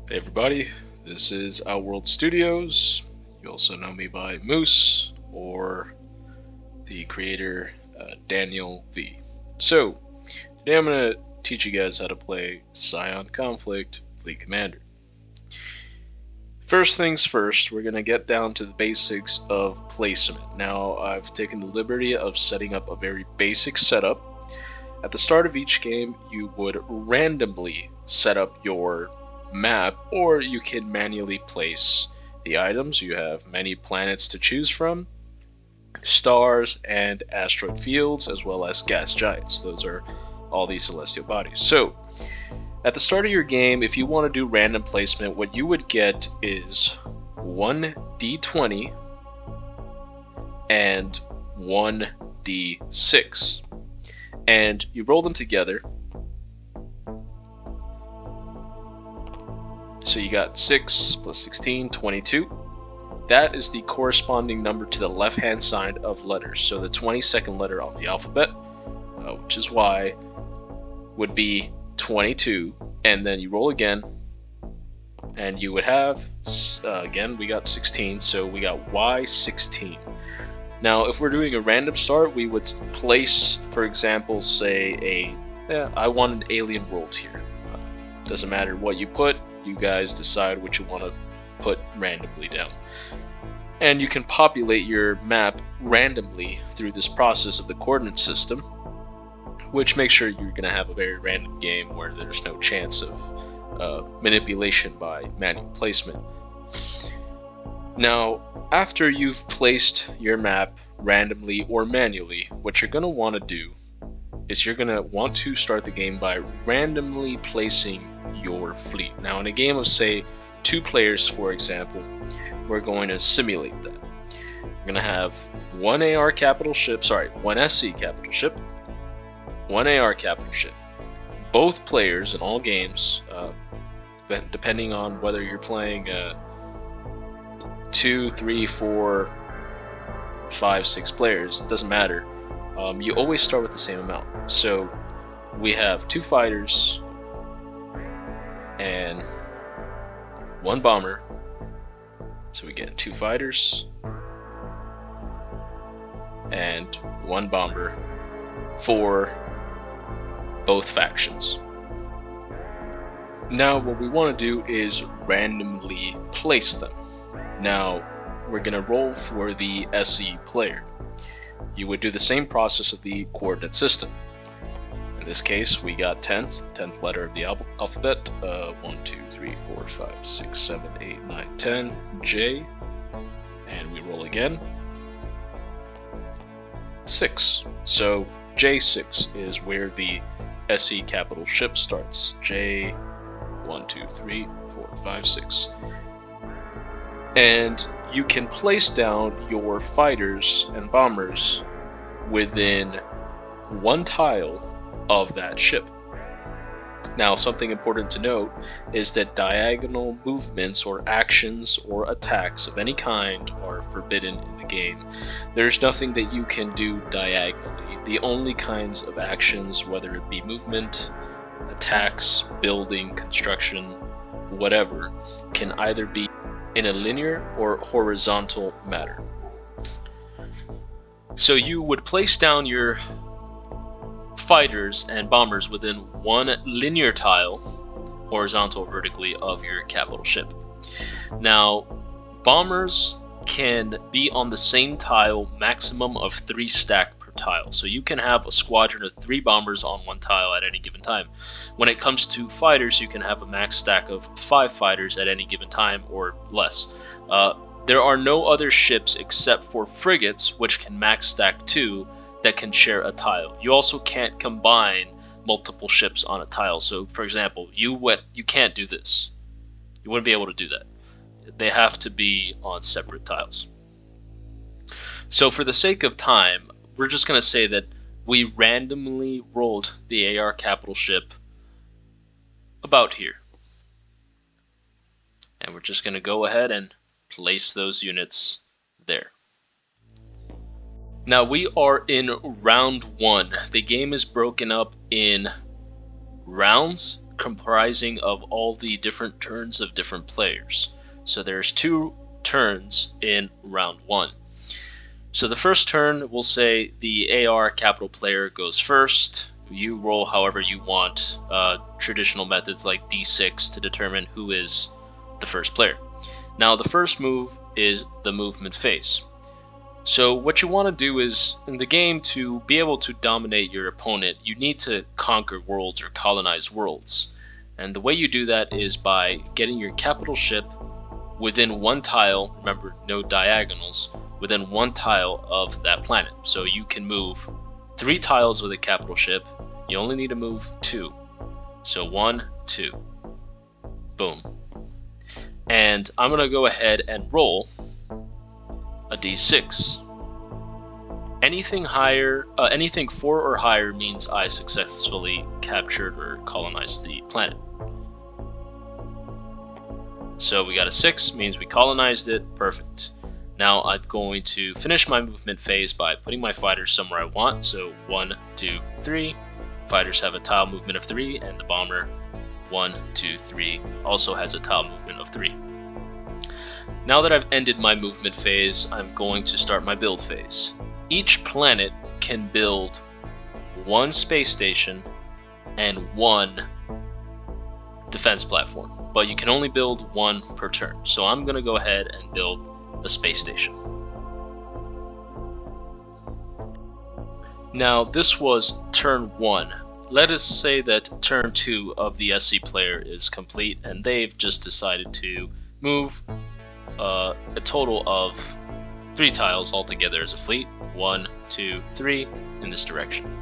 Hey everybody, this is Outworld Studios. You also know me by Moose or the creator Daniel V. So, today I'm going to teach you guys how to play Scion Conflict Fleet Commander. First things first, we're going to get down to the basics of placement. Now, I've taken the liberty of setting up a very basic setup. At the start of each game, you would randomly set up your map, or you can manually place the items. You have many planets to choose from, stars and asteroid fields, as well as gas giants. Those are all these celestial bodies. So, at the start of your game, if you want to do random placement, what you would get is one d20 and one d6. And you roll them together. So you got 6 plus 16, 22. That is the corresponding number to the left-hand side of letters. So the 22nd letter on the alphabet, which is Y, would be 22. And then you roll again, and you would have, again, we got 16, so we got Y16. Now, if we're doing a random start, we would place, for example, say I want an alien world here. Doesn't matter what you put, you guys decide what you want to put randomly down. And you can populate your map randomly through this process of the coordinate system, which makes sure you're going to have a very random game where there's no chance of manipulation by manual placement. Now, after you've placed your map randomly or manually, what you're going to want to do is you're going to want to start the game by randomly placing your fleet. Now, in a game of, say, 2 players, for example, we're going to simulate that. We're going to have one SC capital ship, one AR capital ship. Both players in all games, depending on whether you're playing 2, 3, 4, 5, 6 players, it doesn't matter. You always start with the same amount. So we have 2 fighters and 1 bomber. So we get 2 fighters and 1 bomber for both factions. Now what we want to do is randomly place them. Now we're going to roll for the SE player. You would do the same process of the coordinate system. In this case, we got 10th letter of the alphabet, 1, 2, 3, 4, 5, 6, 7, 8, 9, 10, J, and we roll again, 6. So J6 is where the SE capital ship starts. J, 1, 2, 3, 4, 5, 6. And you can place down your fighters and bombers within 1 tile of that ship. Now, something important to note is that diagonal movements or actions or attacks of any kind are forbidden in the game. There's nothing that you can do diagonally. The only kinds of actions, whether it be movement, attacks, building, construction, whatever, can either be in a linear or horizontal manner. So you would place down your fighters and bombers within 1 linear tile, horizontal or vertically, of your capital ship. Now, bombers can be on the same tile, maximum of 3 stack per tile. So you can have a squadron of 3 bombers on 1 tile at any given time. When it comes to fighters, you can have a max stack of 5 fighters at any given time or less. There are no other ships except for frigates, which can max stack 2, that can share a tile. You also can't combine multiple ships on a tile. So, for example, you can't do this. You wouldn't be able to do that. They have to be on separate tiles. So for the sake of time, we're just going to say that we randomly rolled the AR capital ship about here. And we're just going to go ahead and place those units there. Now we are in round 1. The game is broken up in rounds comprising of all the different turns of different players. So there's 2 turns in round 1. So the first turn, we'll say the AR capital player goes first. You roll however you want, traditional methods like D6 to determine who is the first player. Now the first move is the movement phase. So what you want to do is, in the game, to be able to dominate your opponent, you need to conquer worlds or colonize worlds. And the way you do that is by getting your capital ship within 1 tile, remember no diagonals, within 1 tile of that planet. So you can move 3 tiles with a capital ship. You only need to move 2. So 1, 2. Boom. And I'm going to go ahead and roll a d6. Anything higher, anything 4 or higher means I successfully captured or colonized the planet. So we got a 6, means we colonized it. Perfect. Now I'm going to finish my movement phase by putting my fighters somewhere I want. So 1, 2, 3. Fighters have a tile movement of 3, and the bomber 1, 2, 3 also has a tile movement of 3. Now that I've ended my movement phase, I'm going to start my build phase. Each planet can build 1 space station and 1 defense platform, but you can only build 1 per turn. So I'm going to go ahead and build a space station. Now this was turn 1. Let us say that turn 2 of the SC player is complete and they've just decided to move a total of 3 tiles altogether as a fleet. 1, 2, 3 in this direction.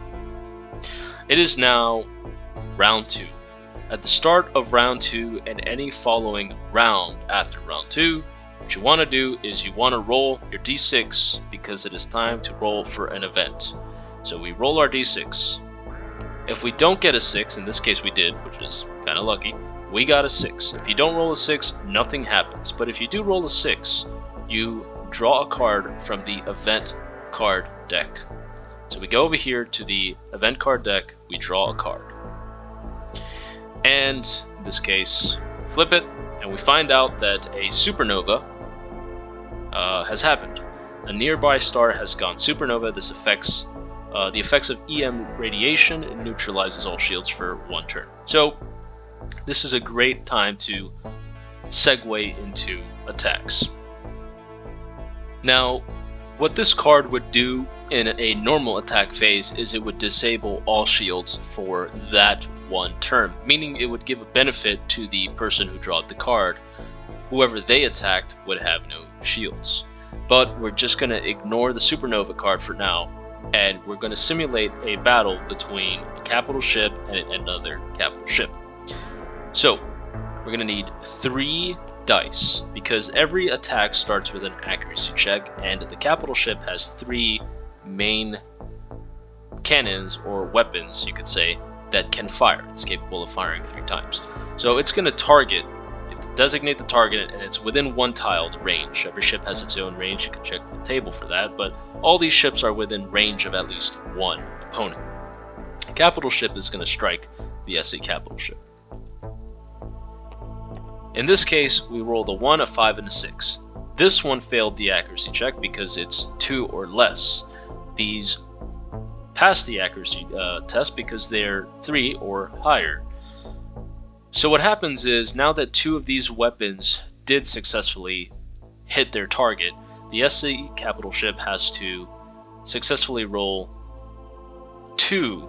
It is now round 2. At the start of round 2 and any following round after round 2, what you want to do is you want to roll your d6 because it is time to roll for an event. So we roll our d6. If we don't get a 6, in this case we did, which is kind of lucky, we got a 6. If you don't roll a 6, nothing happens. But if you do roll a 6, you draw a card from the event card deck. So we go over here to the event card deck, we draw a card. And in this case, flip it, and we find out that a supernova has happened. A nearby star has gone supernova. This affects the effects of EM radiation and neutralizes all shields for 1 turn. So this is a great time to segue into attacks. Now, what this card would do in a normal attack phase is it would disable all shields for that 1 turn, meaning it would give a benefit to the person who drawed the card. Whoever they attacked would have no shields. But we're just going to ignore the supernova card for now, and we're going to simulate a battle between a capital ship and another capital ship. So we're going to need 3 dice because every attack starts with an accuracy check, and the capital ship has 3 main cannons or weapons, you could say, that can fire. It's capable of firing 3 times. So it's going to target, you have to designate the target, and it's within 1 tile, the range. Every ship has its own range, you can check the table for that, but all these ships are within range of at least 1 opponent. A capital ship is going to strike the SC capital ship. In this case, we rolled a 1, a 5, and a 6. This one failed the accuracy check because it's 2 or less. These pass the accuracy test because they're 3 or higher. So what happens is, now that 2 of these weapons did successfully hit their target, the SC capital ship has to successfully roll 2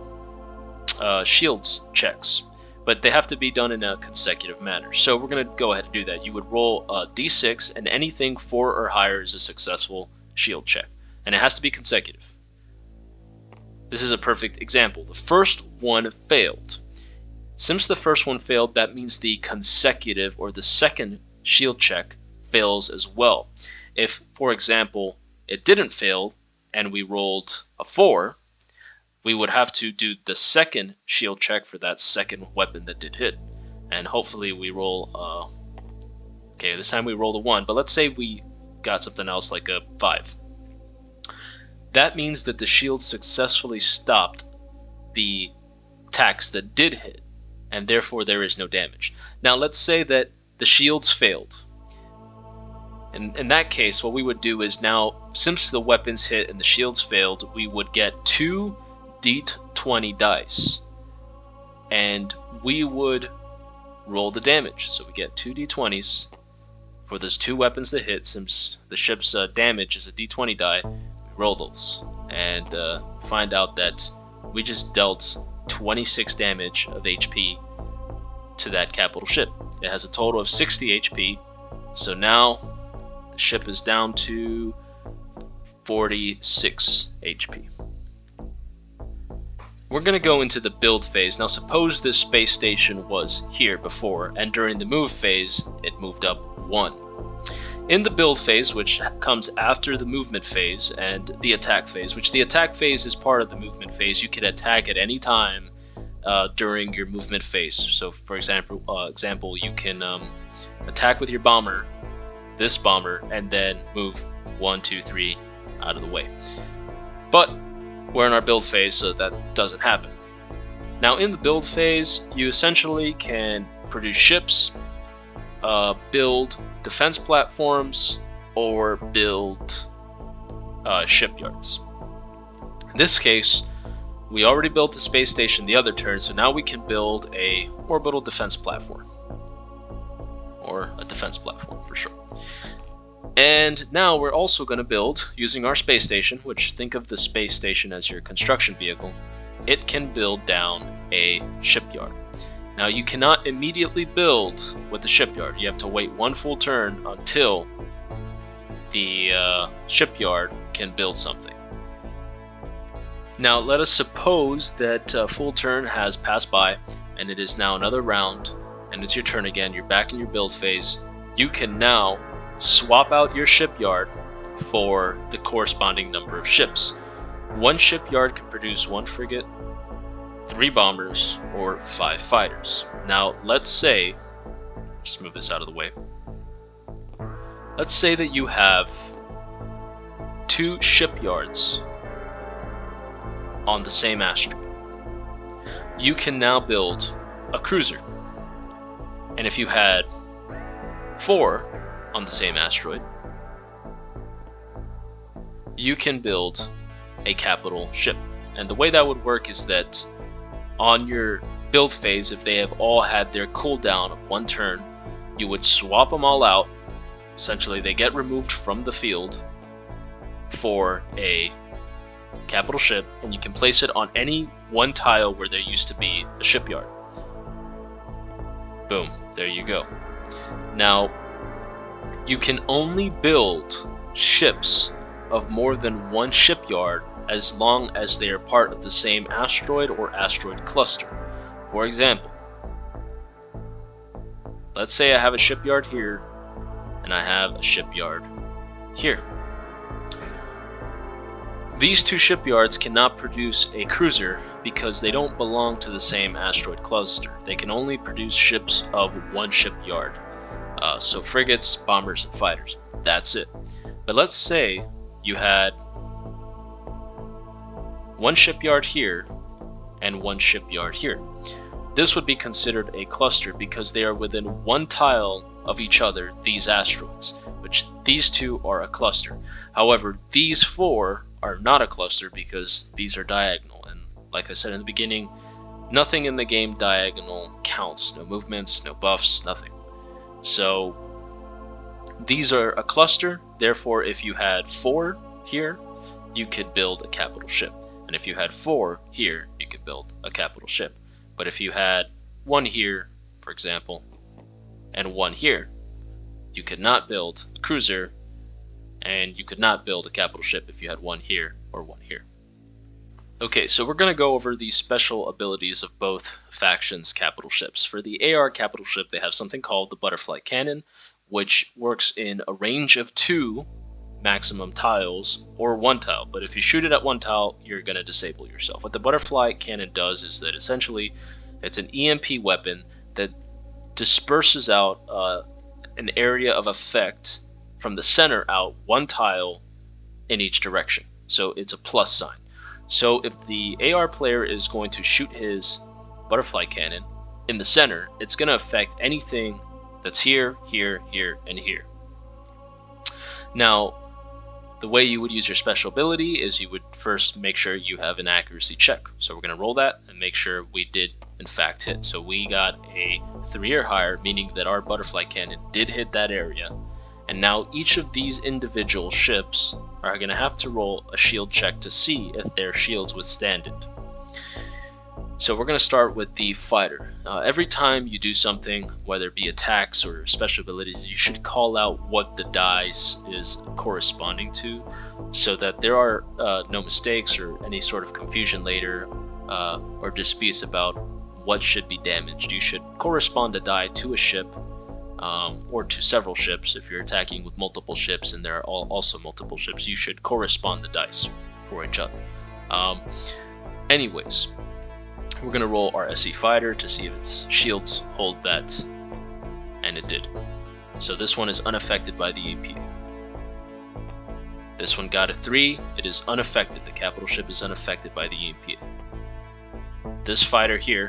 shields checks, but they have to be done in a consecutive manner. So we're going to go ahead and do that. You would roll a d6, and anything 4 or higher is a successful shield check, and it has to be consecutive. This is a perfect example. The first one failed. Since the first one failed, that means the consecutive or the second shield check fails as well. If, for example, it didn't fail and we rolled a 4, we would have to do the second shield check for that second weapon that did hit. And hopefully we roll, okay, this time we rolled a 1, but let's say we got something else like a 5. That means that the shield successfully stopped the attacks that did hit. and therefore there is no damage. Now let's say that the shields failed. In that case, what we would do is now, since the weapons hit and the shields failed, we would get 2 d20 dice, and we would roll the damage. So we get 2 d20s for those 2 weapons that hit. Since the ship's damage is a d20 die, we roll those and find out that we just dealt 26 damage of HP to that capital ship. It has a total of 60 HP, so now the ship is down to 46 HP. We're going to go into the build phase. Now suppose this space station was here before, and during the move phase it moved up 1. In the build phase, which comes after the movement phase and the attack phase, which the attack phase is part of the movement phase, you can attack at any time during your movement phase. So for example, you can attack with your bomber, this bomber, and then move 1, 2, 3 out of the way. But we're in our build phase, so that doesn't happen. Now in the build phase, you essentially can produce ships, build defense platforms, or build shipyards. In this case, we already built the space station the other turn, so now we can build a orbital defense platform. Or a defense platform for sure. And now we're also going to build, using our space station, which, think of the space station as your construction vehicle, it can build down a shipyard. Now you cannot immediately build with the shipyard. You have to wait 1 full turn until the shipyard can build something. Now let us suppose that full turn has passed by and it is now another round and it's your turn again. You're back in your build phase. You can now swap out your shipyard for the corresponding number of ships. 1 shipyard can produce 1 frigate, 3 bombers, or 5 fighters. Now let's say, just move this out of the way. Let's say that you have 2 shipyards on the same asteroid. You can now build a cruiser. And if you had 4 on the same asteroid, you can build a capital ship. And the way that would work is that on your build phase, if they have all had their cooldown of 1 turn, you would swap them all out. Essentially, they get removed from the field for a capital ship, and you can place it on any 1 tile where there used to be a shipyard. Boom, there you go. Now, you can only build ships of more than 1 shipyard as long as they are part of the same asteroid or asteroid cluster. For example, let's say I have a shipyard here and I have a shipyard here. These 2 shipyards cannot produce a cruiser because they don't belong to the same asteroid cluster. They can only produce ships of 1 shipyard. So frigates, bombers, and fighters. That's it. But let's say you had 1 shipyard here and 1 shipyard here. This would be considered a cluster because they are within 1 tile of each other, these asteroids, which these 2 are a cluster. However, these 4 are not a cluster because these are diagonal, and like I said in the beginning, nothing in the game diagonal counts. No movements, no buffs, nothing. So these are a cluster, therefore if you had 4 here, you could build a capital ship. And if you had 4 here, you could build a capital ship. But if you had 1 here, for example, and 1 here, you could not build a cruiser, and you could not build a capital ship if you had 1 here or 1 here. Okay, so we're going to go over the special abilities of both factions' capital ships. For the AR capital ship, they have something called the butterfly cannon, which works in a range of 2 maximum tiles or 1 tile. But if you shoot it at 1 tile, you're going to disable yourself. What the butterfly cannon does is that essentially it's an EMP weapon that disperses out an area of effect from the center out 1 tile in each direction. So it's a plus sign. So if the AR player is going to shoot his butterfly cannon, in the center, it's going to affect anything that's here, here, here, and here. Now, the way you would use your special ability is you would first make sure you have an accuracy check. So we're going to roll that and make sure we did in fact hit. So we got a 3 or higher, meaning that our butterfly cannon did hit that area. And now each of these individual ships are going to have to roll a shield check to see if their shields withstand it. So we're going to start with the fighter. Every time you do something, whether it be attacks or special abilities, you should call out what the dice is corresponding to, so that there are no mistakes or any sort of confusion later, or disputes about what should be damaged. You should correspond a die to a ship, or to several ships. If you're attacking with multiple ships and there are also multiple ships, you should correspond the dice for each other. Anyways, we're going to roll our SE fighter to see if its shields hold that, and it did. So this one is unaffected by the EMP. This one got a 3, it is unaffected, the capital ship is unaffected by the EMP. This fighter here,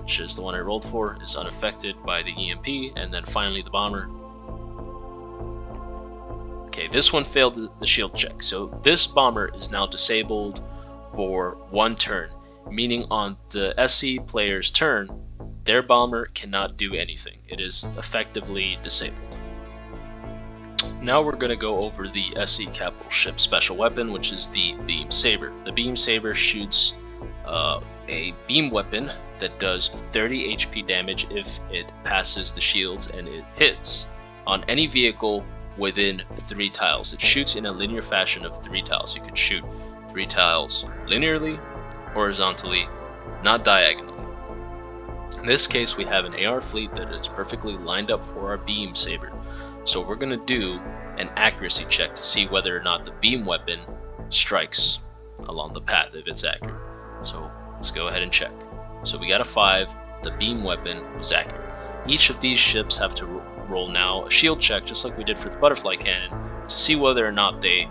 which is the one I rolled for, is unaffected by the EMP, and then finally the bomber. Okay, this one failed the shield check, so this bomber is now disabled for 1 turn. Meaning on the SE player's turn, their bomber cannot do anything. It is effectively disabled. Now we're going to go over the SE capital ship special weapon, which is the beam saber. The beam saber shoots a beam weapon that does 30 HP damage if it passes the shields, and it hits on any vehicle within 3 tiles. It shoots in a linear fashion of 3 tiles. You can shoot 3 tiles linearly, horizontally, not diagonally. In this case, we have an AR fleet that is perfectly lined up for our beam saber. So we're going to do an accuracy check to see whether or not the beam weapon strikes along the path, if it's accurate. So let's go ahead and check. So we got a 5, the beam weapon was accurate. Each of these ships have to roll now a shield check, just like we did for the butterfly cannon, to see whether or not they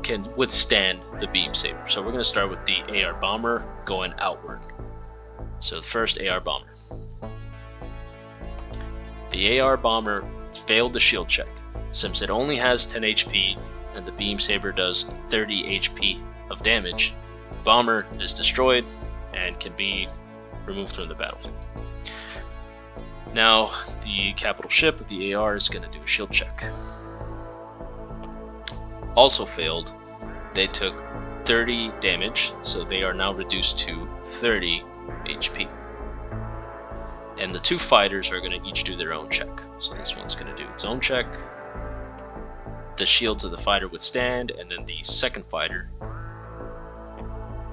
can withstand the beam saber. So we're going to start with the AR bomber going outward. So the first AR bomber. The AR bomber failed the shield check. Since it only has 10 HP and the beam saber does 30 HP of damage, the bomber is destroyed and can be removed from the battlefield. Now the capital ship with the AR is going to do a shield check. Also failed. They took 30 damage, so they are now reduced to 30 HP. And the 2 fighters are going to each do their own check. So this one's going to do its own check. The shields of the fighter withstand, and then the second fighter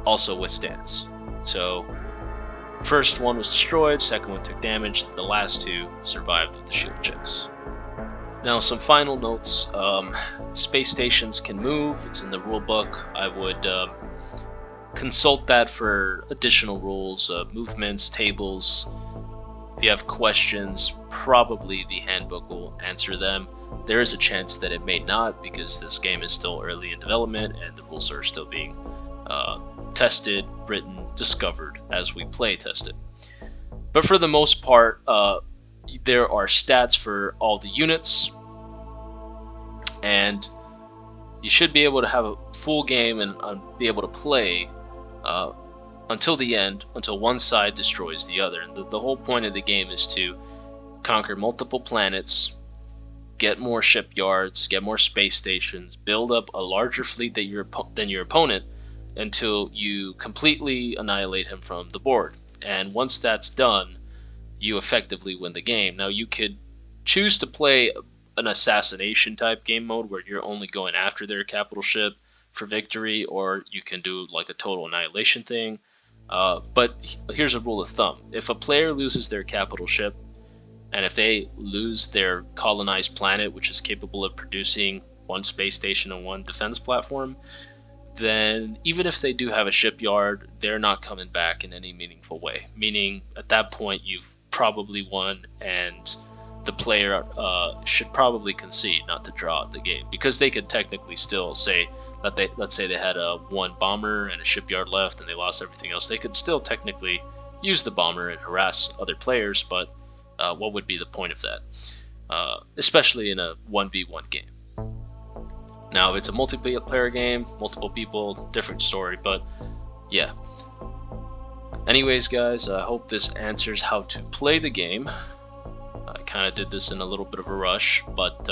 also withstands. So first one was destroyed, second one took damage, the last 2 survived with the shield checks. Now some final notes. Space stations can move. It's in the rule book. I would consult that for additional rules, movements, tables. If you have questions, probably the handbook will answer them. There is a chance that it may not, because this game is still early in development and the rules are still being tested, written, discovered as we play test it. But for the most part, there are stats for all the units, and you should be able to have a full game and be able to play until the end, until one side destroys the other. And the whole point of the game is to conquer multiple planets, get more shipyards, get more space stations, build up a larger fleet than your opponent until you completely annihilate him from the board. And once that's done, you effectively win the game. Now you could choose to play an assassination type game mode where you're only going after their capital ship for victory, or you can do like a total annihilation thing. But here's a rule of thumb. If a player loses their capital ship, and if they lose their colonized planet, which is capable of producing 1 space station and 1 defense platform, then even if they do have a shipyard, they're not coming back in any meaningful way. Meaning, at that point, you've probably won, and the player should probably concede not to draw out the game, because they could technically still say that let's say they had 1 bomber and a shipyard left and they lost everything else. They could still technically use the bomber and harass other players, but what would be the point of that? Especially in a 1v1 game. Now, if it's a multiplayer game, multiple people, different story, but yeah. Anyways, guys, I hope this answers how to play the game. I kind of did this in a little bit of a rush, but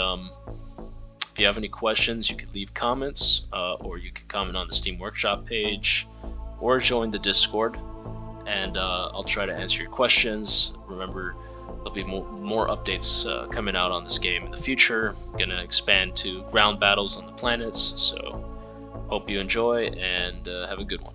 if you have any questions, you can leave comments, or you can comment on the Steam Workshop page, or join the Discord, and I'll try to answer your questions. Remember, there'll be more updates coming out on this game in the future. I'm gonna expand to ground battles on the planets, so hope you enjoy, and have a good one.